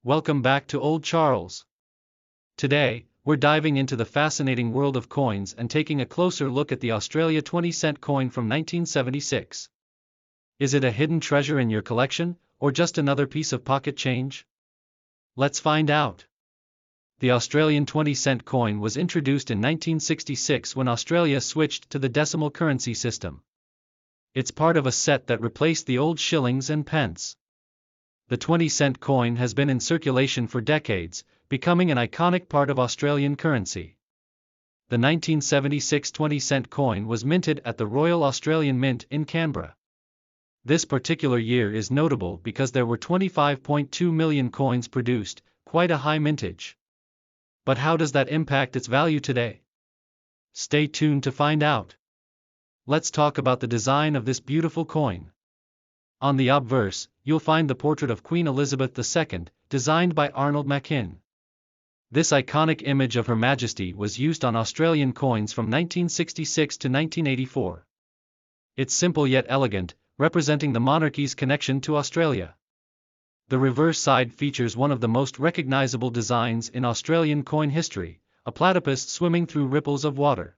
Welcome back to Old Charles. Today, we're diving into the fascinating world of coins and taking a closer look at the Australia 20-cent coin from 1976. Is it a hidden treasure in your collection, or just another piece of pocket change? Let's find out. The Australian 20-cent coin was introduced in 1966 when Australia switched to the decimal currency system. It's part of a set that replaced the old shillings and pence. The 20-cent coin has been in circulation for decades, becoming an iconic part of Australian currency. The 1976 20-cent coin was minted at the Royal Australian Mint in Canberra. This particular year is notable because there were 25.2 million coins produced, quite a high mintage. But how does that impact its value today? Stay tuned to find out. Let's talk about the design of this beautiful coin. On the obverse, you'll find the portrait of Queen Elizabeth II, designed by Arnold Machin. This iconic image of Her Majesty was used on Australian coins from 1966 to 1984. It's simple yet elegant, representing the monarchy's connection to Australia. The reverse side features one of the most recognizable designs in Australian coin history, a platypus swimming through ripples of water.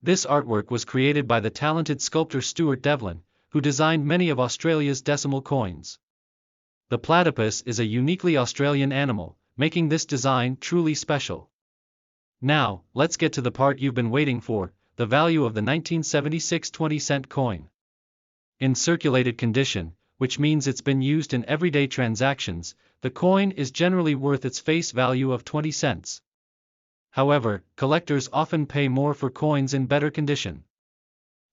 This artwork was created by the talented sculptor Stuart Devlin, who designed many of Australia's decimal coins. The platypus is a uniquely Australian animal, making this design truly special. Now, let's get to the part you've been waiting for, the value of the 1976 20-cent coin. In circulated condition, which means it's been used in everyday transactions, the coin is generally worth its face value of 20 cents. However, collectors often pay more for coins in better condition.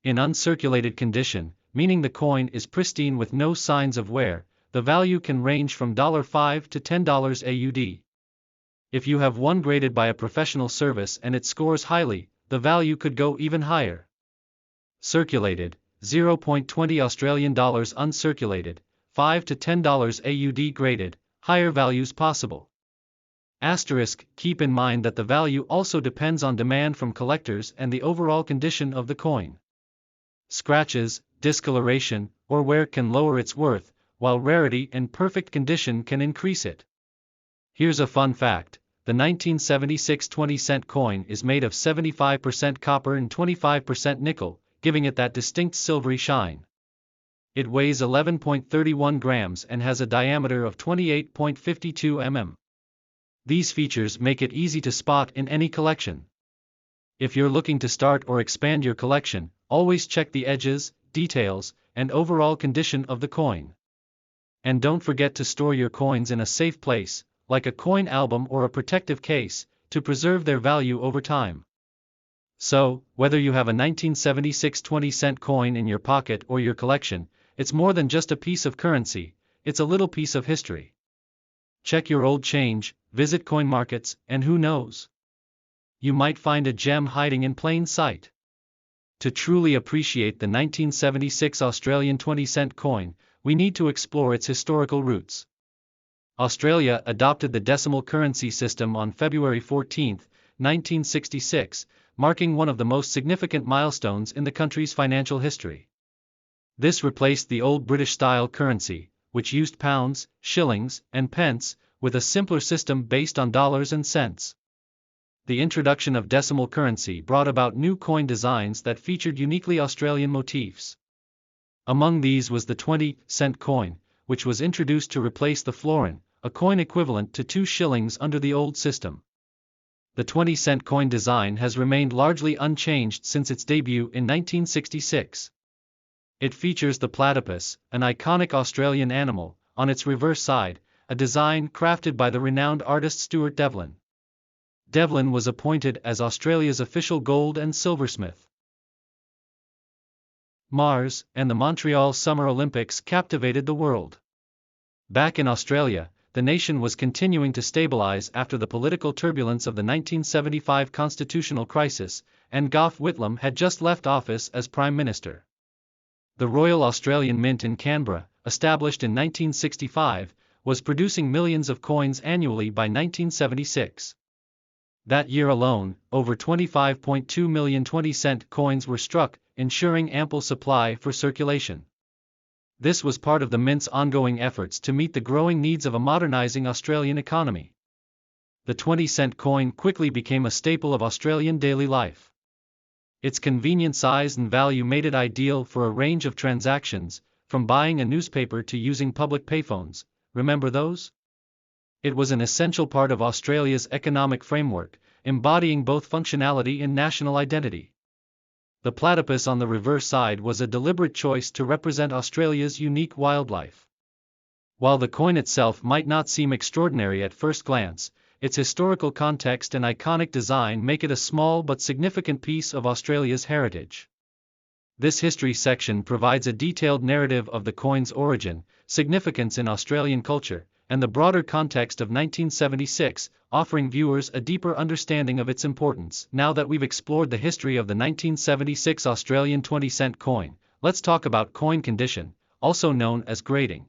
In uncirculated condition, meaning the coin is pristine with no signs of wear, the value can range from $5 to $10 AUD. If you have one graded by a professional service and it scores highly, the value could go even higher. Circulated, 0.20 Australian dollars. Uncirculated, $5 to $10 AUD. Graded, higher values possible. Asterisk, keep in mind that the value also depends on demand from collectors and the overall condition of the coin. Scratches, discoloration, or wear can lower its worth, while rarity and perfect condition can increase it. Here's a fun fact: the 1976 20-cent coin is made of 75% copper and 25% nickel, giving it that distinct silvery shine. It weighs 11.31 grams and has a diameter of 28.52 mm. These features make it easy to spot in any collection. If you're looking to start or expand your collection, always check the edges, details, and overall condition of the coin. And don't forget to store your coins in a safe place, like a coin album or a protective case, to preserve their value over time. So, whether you have a 1976 20-cent coin in your pocket or your collection, it's more than just a piece of currency, it's a little piece of history. Check your old change, visit coin markets, and who knows? You might find a gem hiding in plain sight. To truly appreciate the 1976 Australian 20-cent coin, we need to explore its historical roots. Australia adopted the decimal currency system on February 14, 1966, marking one of the most significant milestones in the country's financial history. This replaced the old British-style currency, which used pounds, shillings, and pence, with a simpler system based on dollars and cents. The introduction of decimal currency brought about new coin designs that featured uniquely Australian motifs. Among these was the 20-cent coin, which was introduced to replace the florin, a coin equivalent to 2 shillings under the old system. The 20-cent coin design has remained largely unchanged since its debut in 1966. It features the platypus, an iconic Australian animal, on its reverse side, a design crafted by the renowned artist Stuart Devlin. Devlin was appointed as Australia's official gold and silversmith. Mars and the Montreal Summer Olympics captivated the world. Back in Australia, the nation was continuing to stabilize after the political turbulence of the 1975 constitutional crisis, and Gough Whitlam had just left office as Prime Minister. The Royal Australian Mint in Canberra, established in 1965, was producing millions of coins annually by 1976. That year alone, over 25.2 million 20-cent coins were struck, ensuring ample supply for circulation. This was part of the Mint's ongoing efforts to meet the growing needs of a modernizing Australian economy. The 20-cent coin quickly became a staple of Australian daily life. Its convenient size and value made it ideal for a range of transactions, from buying a newspaper to using public payphones. Remember those? It was an essential part of Australia's economic framework, embodying both functionality and national identity. The platypus on the reverse side was a deliberate choice to represent Australia's unique wildlife. While the coin itself might not seem extraordinary at first glance, its historical context and iconic design make it a small but significant piece of Australia's heritage. This history section provides a detailed narrative of the coin's origin, significance in Australian culture, and the broader context of 1976, offering viewers a deeper understanding of its importance. Now that we've explored the history of the 1976 Australian 20-cent coin, let's talk about coin condition, also known as grading.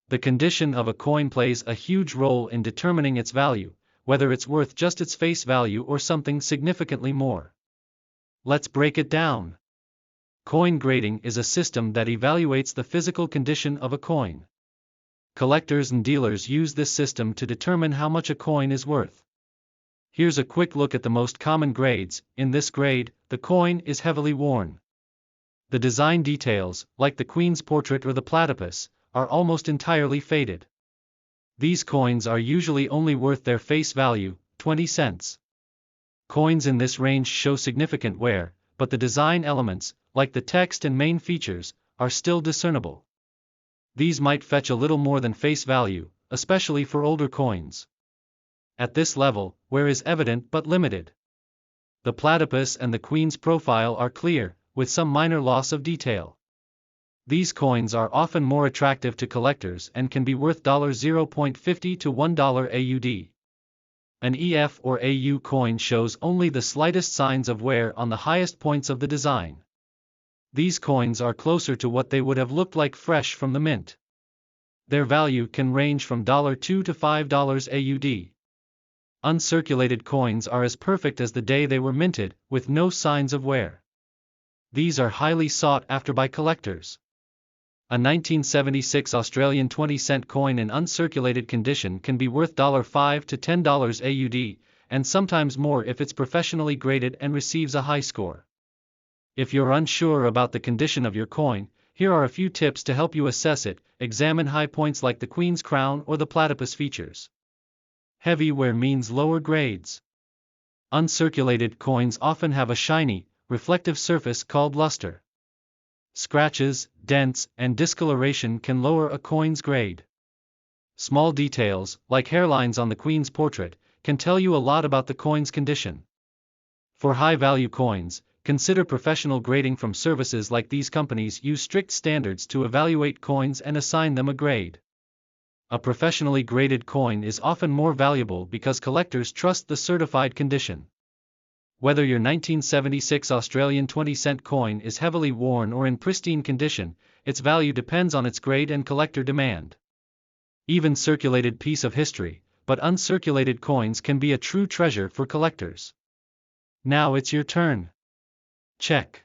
The condition of a coin plays a huge role in determining its value, whether it's worth just its face value or something significantly more. Let's break it down. Coin grading is a system that evaluates the physical condition of a coin. Collectors and dealers use this system to determine how much a coin is worth. Here's a quick look at the most common grades. In this grade, the coin is heavily worn. The design details, like the Queen's portrait or the platypus, are almost entirely faded. These coins are usually only worth their face value, 20 cents. Coins in this range show significant wear, but the design elements, like the text and main features, are still discernible. These might fetch a little more than face value, especially for older coins. At this level, wear is evident but limited. The platypus and the Queen's profile are clear, with some minor loss of detail. These coins are often more attractive to collectors and can be worth $0.50 to $1 AUD. An EF or AU coin shows only the slightest signs of wear on the highest points of the design. These coins are closer to what they would have looked like fresh from the mint. Their value can range from $2 to $5 AUD. Uncirculated coins are as perfect as the day they were minted, with no signs of wear. These are highly sought after by collectors. A 1976 Australian 20-cent coin in uncirculated condition can be worth $5 to $10 AUD, and sometimes more if it's professionally graded and receives a high score. If you're unsure about the condition of your coin, here are a few tips to help you assess it. Examine high points like the Queen's crown or the platypus features. Heavy wear means lower grades. Uncirculated coins often have a shiny, reflective surface called luster. Scratches, dents, and discoloration can lower a coin's grade. Small details, like hairlines on the Queen's portrait, can tell you a lot about the coin's condition. For high-value coins, consider professional grading from services like these companies use strict standards to evaluate coins and assign them a grade. A professionally graded coin is often more valuable because collectors trust the certified condition. Whether your 1976 Australian 20-cent coin is heavily worn or in pristine condition, its value depends on its grade and collector demand. Even circulated piece of history, but uncirculated coins can be a true treasure for collectors. Now it's your turn. Check.